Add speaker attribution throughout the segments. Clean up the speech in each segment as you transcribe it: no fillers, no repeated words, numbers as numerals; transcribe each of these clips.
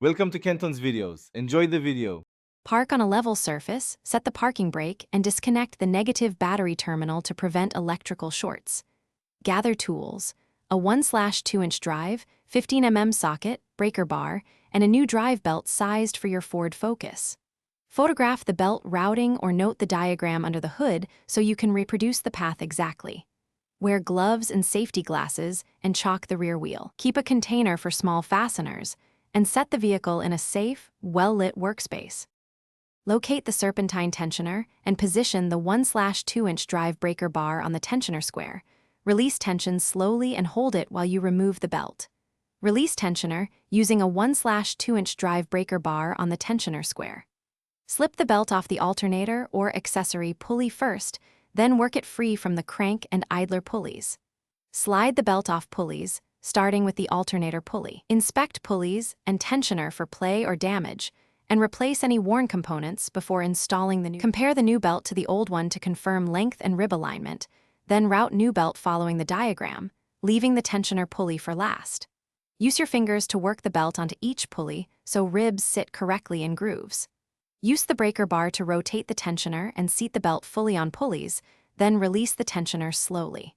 Speaker 1: Welcome to Kenton's videos. Enjoy the video.
Speaker 2: Park on a level surface, set the parking brake, and disconnect the negative battery terminal to prevent electrical shorts. Gather tools, a 1/2-inch drive, 15 mm socket, breaker bar, and a new drive belt sized for your Ford Focus. Photograph the belt routing or note the diagram under the hood so you can reproduce the path exactly. Wear gloves and safety glasses and chalk the rear wheel. Keep a container for small fasteners, and set the vehicle in a safe, well-lit workspace. Locate the serpentine tensioner and position the 1/2-inch drive breaker bar on the tensioner square. Release tension slowly and hold it while you remove the belt. Release tensioner using a 1/2-inch drive breaker bar on the tensioner square. Slip the belt off the alternator or accessory pulley first, then work it free from the crank and idler pulleys. Slide the belt off pulleys, starting with the alternator pulley. Inspect pulleys and tensioner for play or damage, and replace any worn components before installing the new. Compare the new belt to the old one to confirm length and rib alignment, then route new belt following the diagram, leaving the tensioner pulley for last. Use your fingers to work the belt onto each pulley so ribs sit correctly in grooves. Use the breaker bar to rotate the tensioner and seat the belt fully on pulleys, then release the tensioner slowly.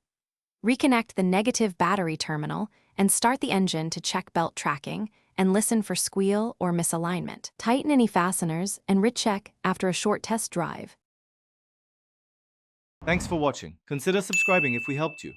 Speaker 2: Reconnect the negative battery terminal and start the engine to check belt tracking and listen for squeal or misalignment. Tighten any fasteners and recheck after a short test drive.
Speaker 1: Thanks for watching. Consider subscribing if we helped you.